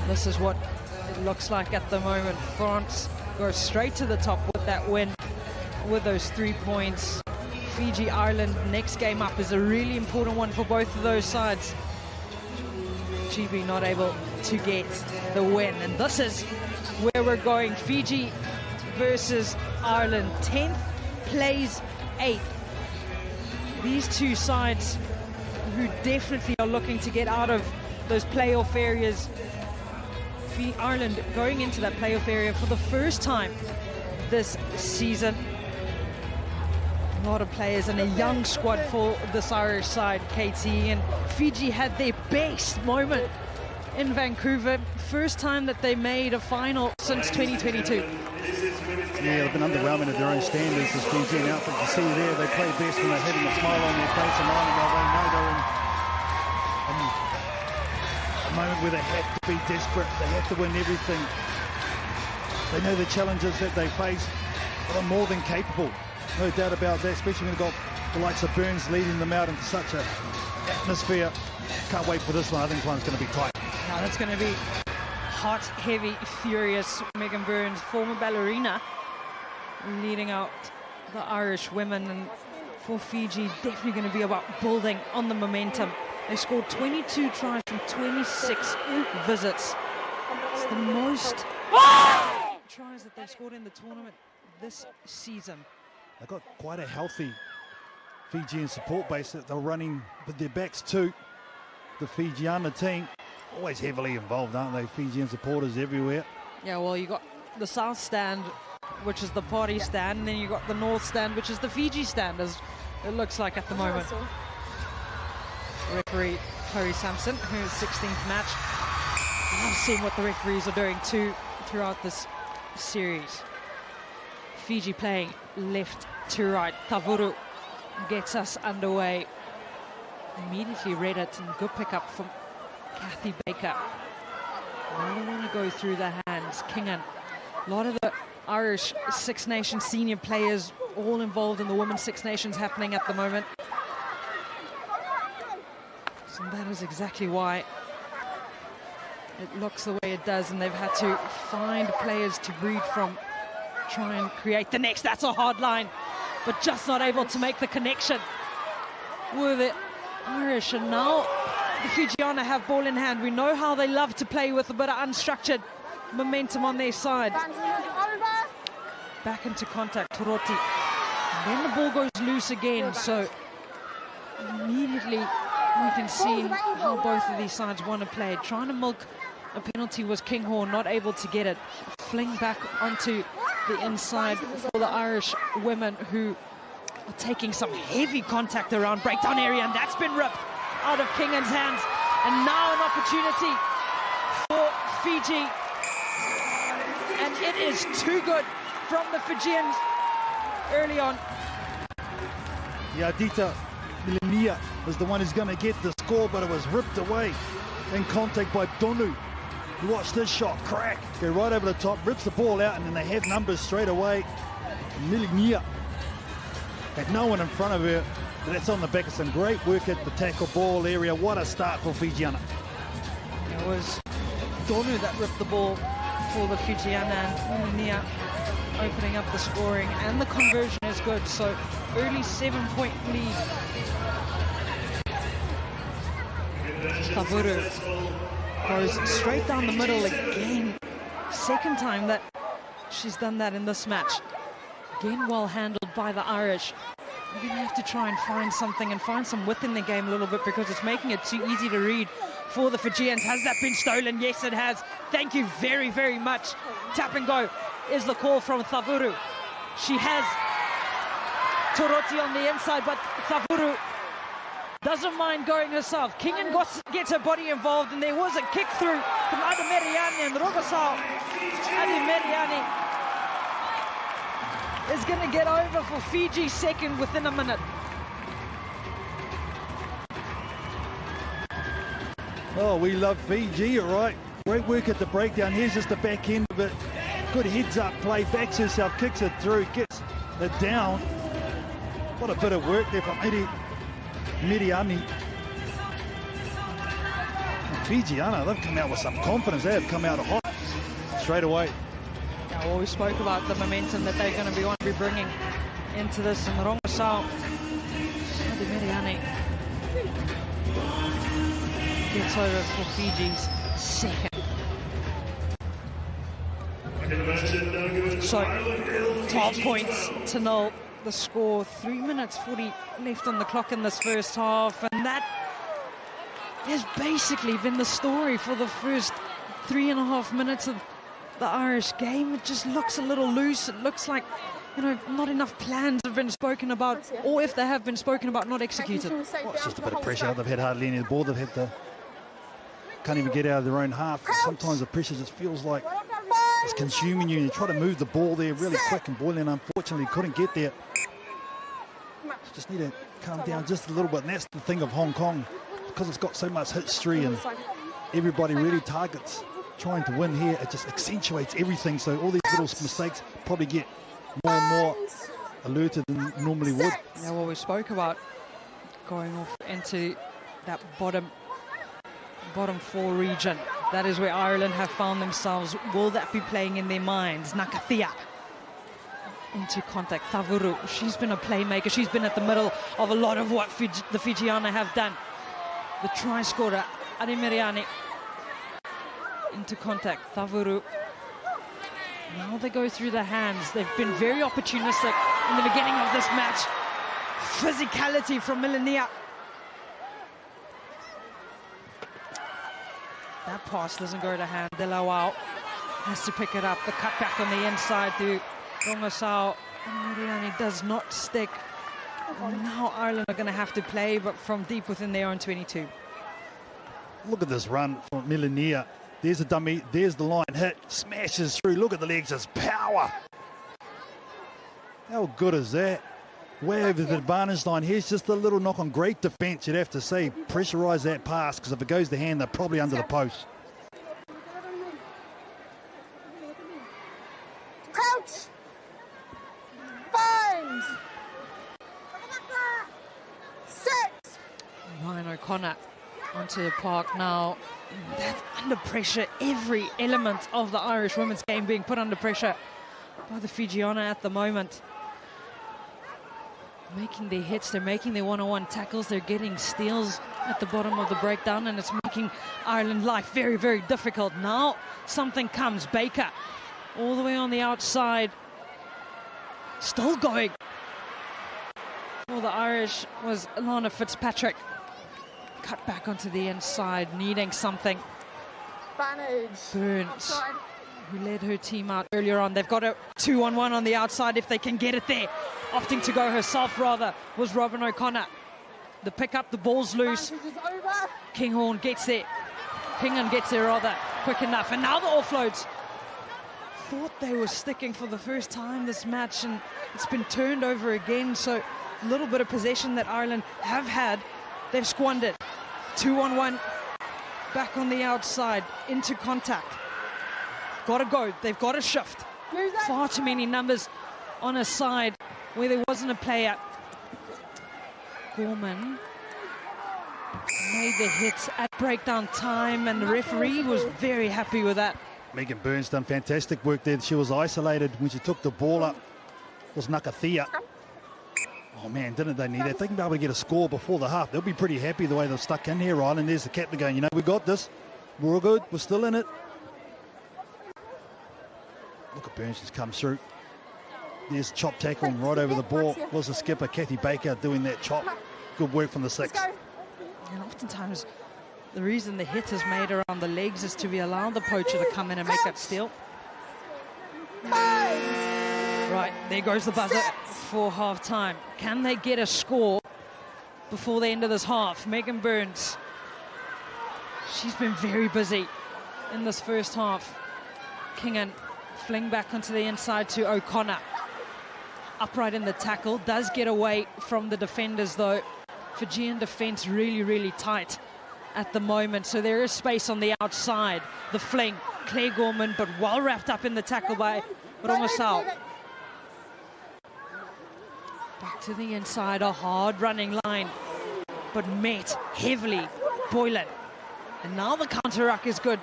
This is what it looks like at the moment. France goes straight to the top with that win, with those 3 points. Fiji, Ireland, next game up is a really important one for both of those sides. GB not able to get the win, and this is where we're going. Fiji versus Ireland. 10th plays 8th. These two sides who definitely are looking to get out of those playoff areas. Ireland going into that playoff area for the first time this season. A lot of players and a young squad for this Irish side, KT, and Fiji had their best moment in Vancouver. First time that they made a final since 2022. Yeah, they've been underwhelming at their own standards, this Fijian outfit. You see there, they play best when they're having a smile on their face, and Ireland, well, they know they're in a moment where they have to be desperate, they have to win everything. They know the challenges that they face, but are more than capable. No doubt about that, especially when they've got the likes of Burns leading them out into such an atmosphere. Can't wait for this one. I think one's going to be tight. Now that's going to be hot, heavy, furious. Megan Burns, former ballerina, leading out the Irish women, and for Fiji, definitely going to be about building on the momentum. They scored 22 tries from 26 visits. It's the most tries that they've scored in the tournament this season. They've got quite a healthy Fijian support base that they're running with their backs to the Fijiana team. Always heavily involved, aren't they? Fijian supporters everywhere. Yeah, well, you got the South stand, which is the party stand, and then you got the North stand, which is the Fiji stand, as it looks like at the moment. Referee Chloe Sampson, whose 16th match. I've seen what the referees are doing too throughout this series. Fiji playing left to right. Tavuru gets us underway. Immediately read it, and good pickup from Kathy Baker. I don't want to go through the hands. Kingan. A lot of the Irish Six Nations senior players all involved in the Women's Six Nations happening at the moment. So that is exactly why it looks the way it does, and they've had to find players to breed from, try and create the next. That's a hard line, but just not able to make the connection with it. Irish, and now the Fijiana have ball in hand. We know how they love to play with a bit of unstructured momentum on their side. Back into contact, Toroti. And then the ball goes loose again, so immediately we can see how both of these sides want to play. Trying to milk a penalty was Kinghorn, not able to get it. Fling back onto the inside for the Irish women, who are taking some heavy contact around breakdown area, and that's been ripped out of Kingan's hands. And now an opportunity for Fiji, and it is too good from the Fijians early on. Yadita Milenia was the one who's going to get the score, but it was ripped away in contact by Donu. You watch this shot, crack, go right over the top, rips the ball out, and then they have numbers straight away. Milenia had no one in front of her, but that's on the back of some great work at the tackle ball area. What a start for Fijiana. It was Donu that ripped the ball for the Fijiana, and Milenia opening up the scoring, and the conversion is good, so early 7-point lead. Tavuru goes straight down the middle again. Second time that she's done that in this match. Again, well handled by the Irish. You're going to have to try and find something and find some width in the game a little bit, because it's making it too easy to read for the Fijians. Has that been stolen? Yes, it has. Thank you very, very much. Tap and go is the call from Tavuru. She has Toroti on the inside, but Tavuru doesn't mind going herself. Kingan gets her body involved, and there was a kick through from Adi Meriani, and Rogosao Adi Meriani is going to get over for Fiji second within a minute. Oh, we love Fiji, all right. Great work at the breakdown. Here's just the back end of it. Good heads-up play, backs herself, kicks it through, gets it down. What a bit of work there from Miriani. Fijiana, they've come out with some confidence. They have come out hot straight away. Yeah, well, we spoke about the momentum that they're going to be bringing into this, and Rongasao Ademiriani gets over for Fiji's second. So 12 points to 0 the score, 3 minutes 40 left on the clock in this first half, and that has basically been the story for the first 3.5 minutes of the Irish game. It just looks a little loose. It looks like, you know, not enough plans have been spoken about, or if they have been spoken about, not executed. Well, it's just a bit of pressure. They've had hardly any of the ball. They've had to, can't even get out of their own half. Sometimes the pressure just feels like it's consuming you. You try to move the ball there really quick, and Boylan unfortunately couldn't get there. Just need to calm down just a little bit, and that's the thing of Hong Kong, because it's got so much history and everybody really targets trying to win here. It just accentuates everything, so all these little mistakes probably get more and more alerted than normally would. Yeah, well, we spoke about going off into that bottom four region. That is where Ireland have found themselves. Will that be playing in their minds? Nakathia into contact. Thavuru, she's been a playmaker. She's been at the middle of a lot of what the Fijiana have done. The try scorer, Ademiriani, into contact. Thavuru. Now they go through the hands. They've been very opportunistic in the beginning of this match. Physicality from Milania. That pass doesn't go to hand. De La Wow has to pick it up. The cutback on the inside to Rongasao. Ademiriani does not stick. And now Ireland are going to have to play, but from deep within their own 22. Look at this run from Milania. There's a dummy, there's the line hit, smashes through. Look at the legs, it's power. How good is that? Way over the advantage line. Here's just a little knock on. Great defence, you'd have to say. Pressurise that pass, because if it goes to hand, they're probably under the post. Crouch! Bind! 6! Ryan O'Connor onto the park now. That's under pressure. Every element of the Irish women's game being put under pressure by the Fijiana at the moment. Making their hits, they're making their one-on-one tackles, they're getting steals at the bottom of the breakdown, and it's making Ireland life very, very difficult. Now something comes. Baker all the way on the outside, still going. For the Irish was Alana Fitzpatrick. Cut back onto the inside, needing something. Burns, who led her team out earlier on. They've got a 2-on-1 on the outside if they can get it there. Opting to go herself, rather, was Robin O'Connor. The pick up, the ball's loose. Kinghorn gets there. Kinghorn gets there, rather, quick enough. And now the offloads. Thought they were sticking for the first time this match, and it's been turned over again. So a little bit of possession that Ireland have had, they've squandered. 2-on-1, back on the outside, into contact. Got to go, they've got to shift. Far too many numbers on a side where there wasn't a player. Gorman made the hits at breakdown time, and the referee was very happy with that. Megan Burns done fantastic work there. She was isolated when she took the ball up. It was Nakathia. Oh man, didn't they need that? If they can be able to get a score before the half, they'll be pretty happy the way they've stuck in here, Ireland. There's the captain going, you know, we got this. We're all good. We're still in it. Look at Burns just come through. There's chop tackle right over the ball. Was the skipper, Kathy Baker, doing that chop. Good work from the six. And oftentimes, the reason the hit is made around the legs is to be allowed the poacher to come in and make that steal. Right, there goes the buzzer for half-time. Can they get a score before the end of this half? Megan Burns, she's been very busy in this first half. Kinghorn fling back onto the inside to O'Connor. Upright in the tackle, does get away from the defenders though. Fijian defense really, really tight at the moment, so there is space on the outside. The fling, Claire Gorman, but well wrapped up in the tackle by Rongasao. Back to the inside, a hard running line, but met heavily. Boylan And now the counter-ruck is good.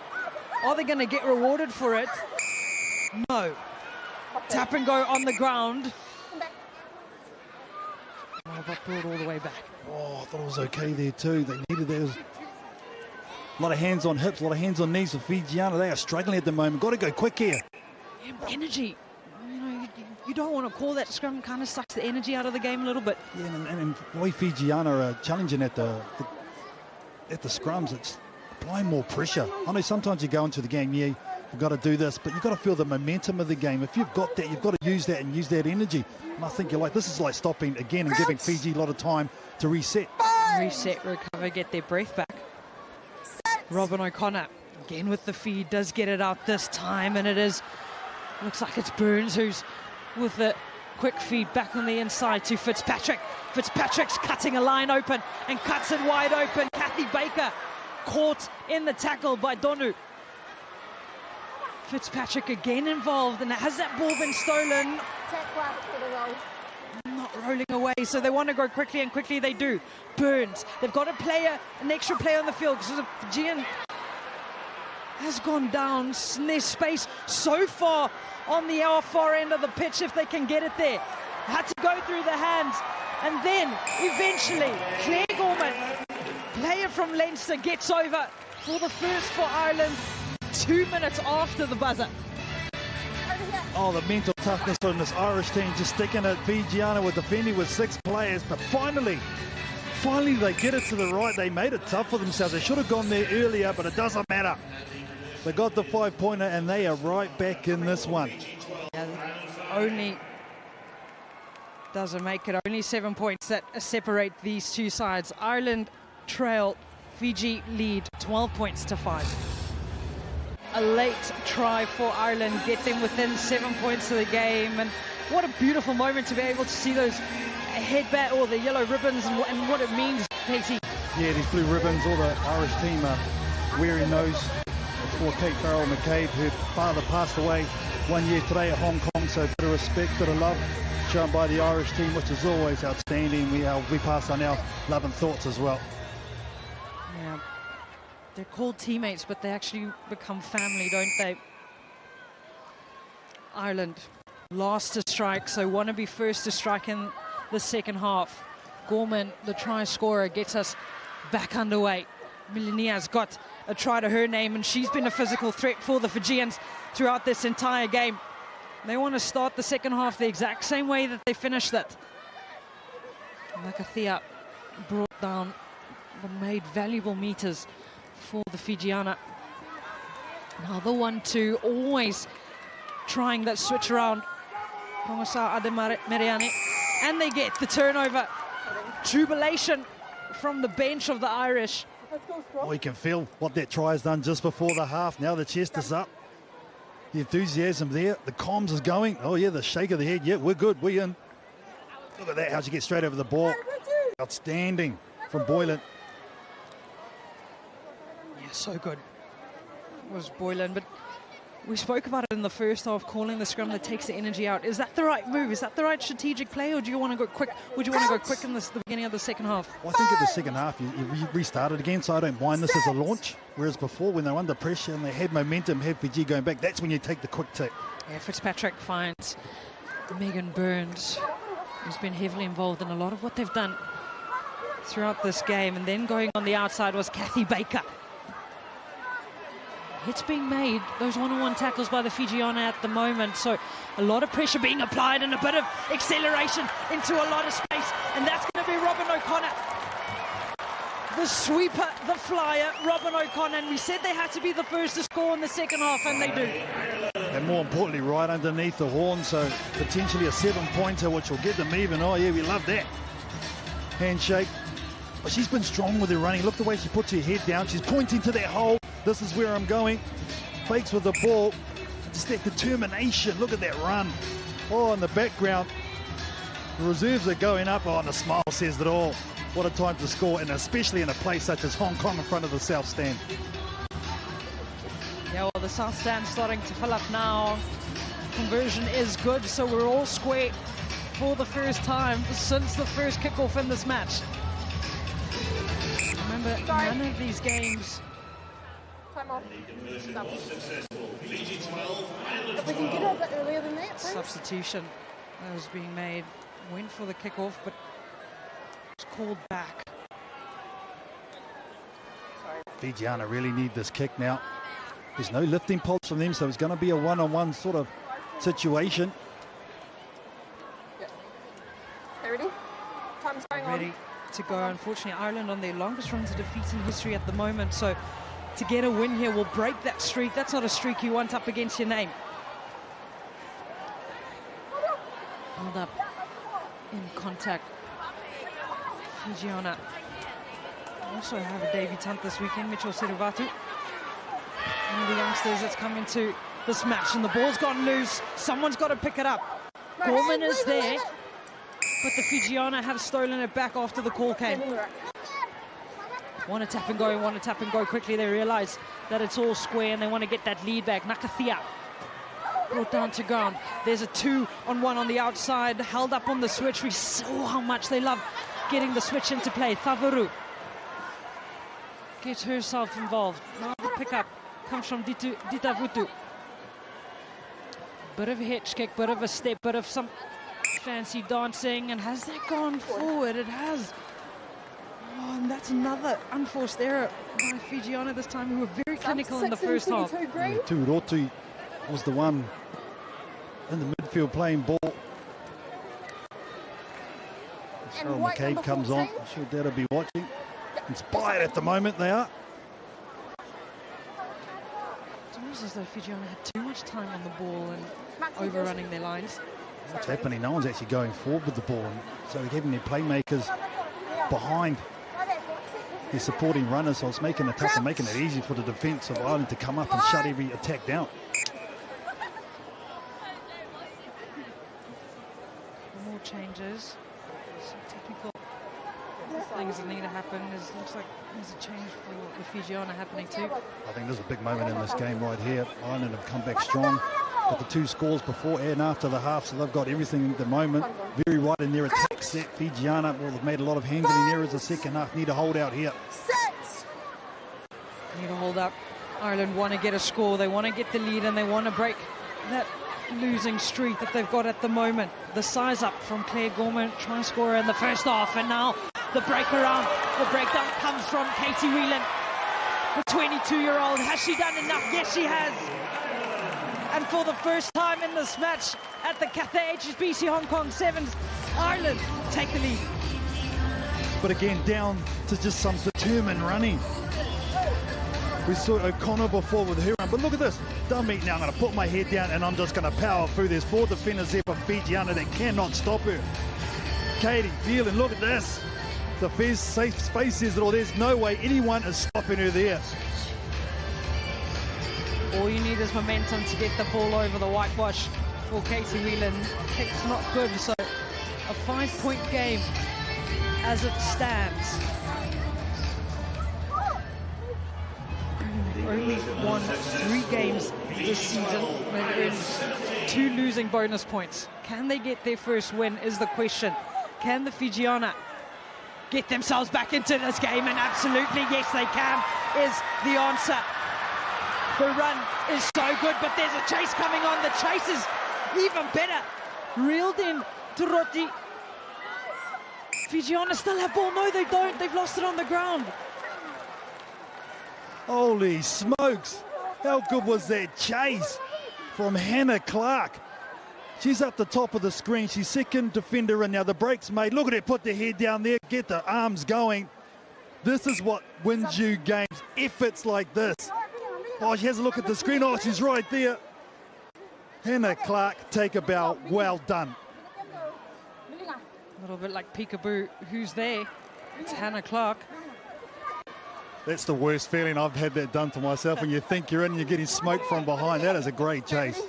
Are they going to get rewarded for it? No. Tap and go on the ground. Oh, but pulled all the way back. Oh, I thought it was okay there too. They needed that. A lot of hands on hips, a lot of hands on knees for Fijiana. They are struggling at the moment. Got to go quick here. Yeah, energy. You know, you don't want to call that scrum. Kind of sucks the energy out of the game a little bit. Yeah, and the way Fijiana are challenging at the scrums, it's applying more pressure. I know sometimes you go into the game, yeah, you've got to do this, but you've got to feel the momentum of the game. If you've got that, you've got to use that and use that energy. And I think this is like stopping again and giving Fiji a lot of time to reset. Reset, recover, get their breath back. Robin O'Connor, again with the feed, does get it out this time, and looks like it's Burns who's with the quick feed back on the inside to Fitzpatrick. Fitzpatrick's cutting a line open and cuts it wide open. Kathy Baker caught in the tackle by Donu. Fitzpatrick again involved, and has that ball been stolen? Not rolling away, so they want to go quickly, and quickly they do. Burns, they've got an extra player on the field because the Fijian has gone down. There's space so far on the far end of the pitch if they can get it there. Had to go through the hands, and then eventually Claire Gorman, player from Leinster, gets over for the first for Ireland 2 minutes after the buzzer. Oh, the mental toughness on this Irish team, just sticking at Fijiana with defending with 6 players, but finally they get it to the right. They made it tough for themselves. They should have gone there earlier, but it doesn't matter. They got the 5-pointer, and they are right back in this one. Yeah, only doesn't make it. Only 7 points that separate these two sides. Ireland trail, Fiji lead 12 points to 5. A late try for Ireland, get them within 7 points of the game, and what a beautiful moment to be able to see those headband or the yellow ribbons and what it means, Casey. Yeah, these blue ribbons, all the Irish team are wearing those for Kate Farrell McCabe. Her father passed away 1 year today at Hong Kong, so a bit of respect, bit of love shown by the Irish team, which is always outstanding. We pass on our love and thoughts as well. Yeah. They're called teammates, but they actually become family, don't they? Ireland, last to strike, so want to be first to strike in the second half. Gorman, the try scorer, gets us back underway. Milania's got a try to her name, and she's been a physical threat for the Fijians throughout this entire game. They want to start the second half the exact same way that they finished it. Makathia brought down the made valuable meters for the Fijiana. Now the 1-2, always trying that switch around. Pongasa Ademariani, and they get the turnover. Jubilation from the bench of the Irish. Oh, you can feel what that try has done just before the half. Now the chest is up. The enthusiasm there. The comms is going. Oh, yeah, the shake of the head. Yeah, we're good. We're in. Look at that, how she gets straight over the ball. Outstanding from Boylan. Yeah, so good was Boylan, but we spoke about it in the first half, calling the scrum that takes the energy out. Is that the right move? Is that the right strategic play, or do you want to go quick? Would you want to go quick in the beginning of the second half? Well, I think at the second half you restarted again, so I don't mind this as a launch. Whereas before, when they were under pressure and they had momentum, had Fiji going back, that's when you take the quick tip. Yeah, Fitzpatrick finds Megan Burns, who's been heavily involved in a lot of what they've done throughout this game, and then going on the outside was Kathy Baker. Hits being made, those one-on-one tackles by the Fijiana at the moment, so a lot of pressure being applied and a bit of acceleration into a lot of space, and that's going to be Robin O'Connor. The sweeper, the flyer, Robin O'Connor, and we said they had to be the first to score in the second half, and they do. And more importantly, right underneath the horn, so potentially a 7-pointer, which will get them even. Oh yeah, we love that. Handshake. But she's been strong with her running. Look the way she puts her head down. She's pointing to that hole. This is where I'm going. Fakes with the ball. Just that determination. Look at that run. Oh, in the background, the reserves are going up. Oh, and the smile says it all. What a time to score, and especially in a place such as Hong Kong in front of the South Stand. Yeah, well, the South Stand's starting to fill up now. Conversion is good, so we're all square for the first time since the first kickoff in this match. Remember, none of these games time off. If we can get it a bit earlier than that, please. Substitution that was being made. Went for the kickoff, but was called back. Fijiana really need this kick now. There's no lifting pulse from them, so it's going to be a one-on-one sort of situation. Yeah. Okay, ready? Time's going on. Ready to go. Unfortunately, Ireland on their longest run to defeat in history at the moment, so to get a win here will break that streak. That's not a streak you want up against your name. Held up in contact. Fijiana also have a debutant this weekend, Mitchell Seruvatu. One of the youngsters that's come into this match, and the ball's gone loose. Someone's got to pick it up. Gorman is there, but the Fijiana have stolen it back after the call came. Want to tap and go quickly. They realize that it's all square and they want to get that lead back. Nakathia brought down to ground. There's a 2-on-1 on the outside, held up on the switch. We saw how much they love getting the switch into play. Thavuru gets herself involved. Now the pickup comes from Ditavutu. Bit of a hitch kick, bit of a step, bit of some fancy dancing, and has that gone forward? It has. Oh, and that's another unforced error by Fijiana this time, who were very clinical in the first half. Tuirotu was the one in the midfield playing ball. Cheryl McCabe comes on. I'm sure Dad will be watching. Inspired at the moment, they are. It's almost as though Fijiana had too much time on the ball and overrunning their lines. What's happening? No one's actually going forward with the ball, so they're giving their playmakers behind their supporting runners, so it's making it tough and making it easy for the defence of Ireland to come up and shut every attack down. More changes. Some technical things that need to happen. Looks like there's a change for the Fijiana happening too. I think there's a big moment in this game right here. Ireland have come back strong. Got the 2 scores before and after the half, so they've got everything at the moment. Very right in their attack set. Fijiana, well, they've made a lot of handling errors the second half. Need a hold out here. Need to hold up. Ireland want to get a score. They want to get the lead and they want to break that losing streak that they've got at the moment. The size up from Claire Gorman, try scorer in the first half, and now the breakdown comes from Katie Whelan, the 22-year-old. Has she done enough? Yes, she has. And for the first time in this match at the Cathay HSBC Hong Kong Sevens, Ireland take the lead. But again, down to just some determined running. We saw O'Connor before with her run, but look at this. Done me now. I'm going to put my head down and I'm just going to power through. There's 4 defenders there for Fijiana that cannot stop her. Katie Whelan, look at this. The first safe space says it all. There's no way anyone is stopping her there. All you need is momentum to get the ball over the whitewash for Katie Whelan. Kick's not good, so a 5-point game as it stands. Only won 3 games this season and earned 2 losing bonus points. Can they get their first win is the question. Can the Fijiana get themselves back into this game? And absolutely yes they can is the answer. The run is so good, but there's a chase coming on. The chase is even better. Reeled in to Roti. Fijiana still have ball. No, they don't. They've lost it on the ground. Holy smokes. How good was that chase from Hannah Clark? She's up the top of the screen. She's second defender, and now the break's made. Look at her put the head down there, get the arms going. This is what wins you games. Efforts like this. Oh, she has a look at the screen. Oh, she's right there. Hannah Clark, take a bow. Well done. A little bit like peekaboo. Who's there? It's Hannah Clark. That's the worst feeling. I've had that done to myself when you think you're in and you're getting smoked from behind. That is a great chase.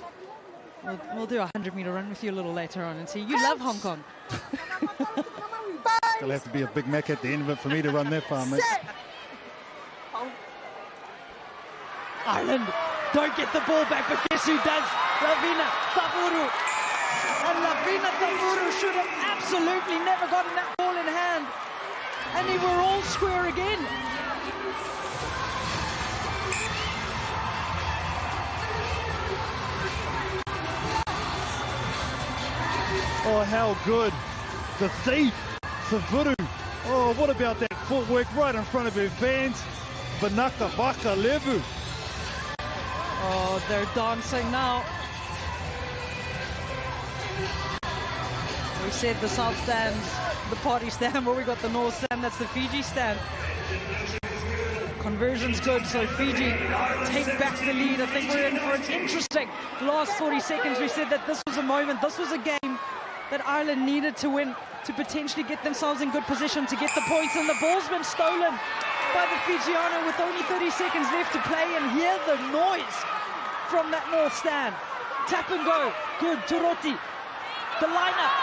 We'll do a 100-meter run with you a little later on and see. You love Hong Kong. There'll have to be a Big Mac at the end of it for me to run that far, mate. Ireland don't get the ball back, but guess who does? Lavina Thavuru. And Lavina Thavuru should have absolutely never gotten that ball in hand. And they were all square again. Oh, how good. The thief, Savuru. Oh, what about that footwork right in front of her fans? Vanaka Baka Levu. Oh, they're dancing now. We said the South stand, the party stand, but we got the North stand, that's the Fiji stand. Conversion's good, so Fiji take back the lead. I think we're in for an interesting last 40 seconds. We said that this was a moment, this was a game that Ireland needed to win to potentially get themselves in good position to get the points, and the ball's been stolen by the Fijiana with only 30 seconds left to play, and hear the noise from that North stand. Tap and go, good, Turoti. The lineup,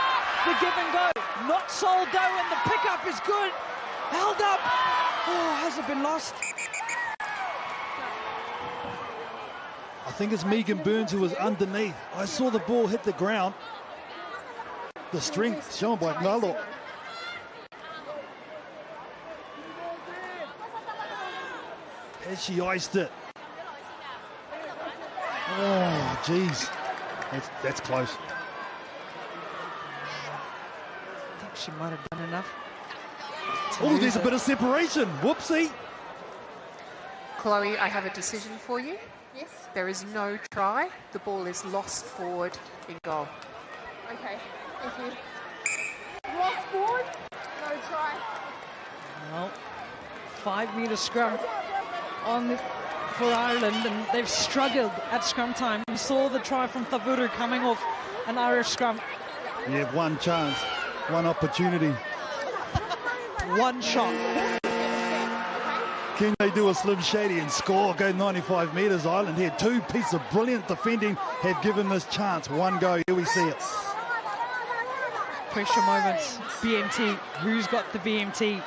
the give and go, not sold though, and the pickup is good. Held up. Oh, has it been lost? I think it's Megan Burns who was underneath. I saw the ball hit the ground. The strength shown by Ngalo. As she iced it. Oh, geez. That's close. I think she might have done enough. Oh, there's a bit of separation. Whoopsie. Chloe, I have a decision for you. Yes. There is no try. The ball is lost forward in goal. Okay. Thank you. Lost forward. No try. Well, 5-metre scrum for Ireland, and they've struggled at scrum time. We saw the try from Thavuru coming off an Irish scrum. You have one chance, one opportunity. One shot. Can they do a Slim Shady and score? Go 95 metres. Ireland here. 2 pieces of brilliant defending have given this chance. One go. Here we see it. Pressure moments. BMT. Who's got the BMT?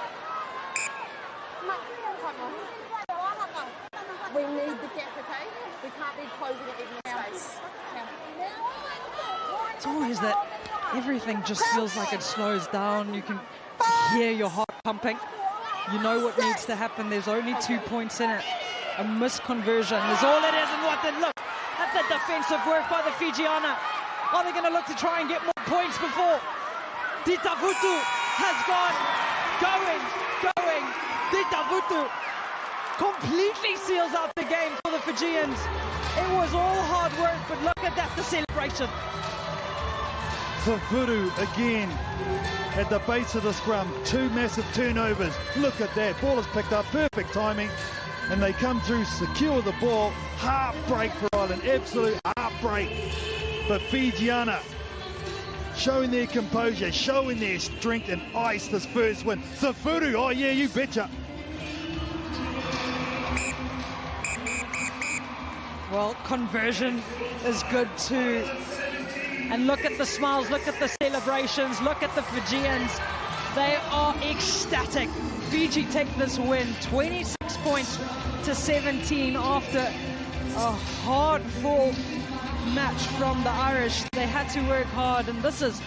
We need the gap, okay? We can't be closing it even space. It's always that everything just feels like it slows down. You can hear your heart pumping. You know what needs to happen. There's only 2 points in it. A misconversion is all it is. And what then? Look at the defensive work by the Fijiana. Are they going to look to try and get more points before? Ditavutu has going. Ditavutu completely seals out the game for the Fijians. It was all hard work, but look at that, the celebration. Savuru again at the base of the scrum. 2 massive turnovers. Look at that. Ball is picked up. Perfect timing. And they come through, secure the ball. Heartbreak for Ireland. Absolute heartbreak. But Fijiana showing their composure, showing their strength, and ice this first win. Savuru, oh yeah, you betcha. Well, conversion is good too. And look at the smiles, look at the celebrations, look at the Fijians. They are ecstatic. Fiji take this win, 26 points to 17 after a hard-fought match from the Irish. They had to work hard, and this is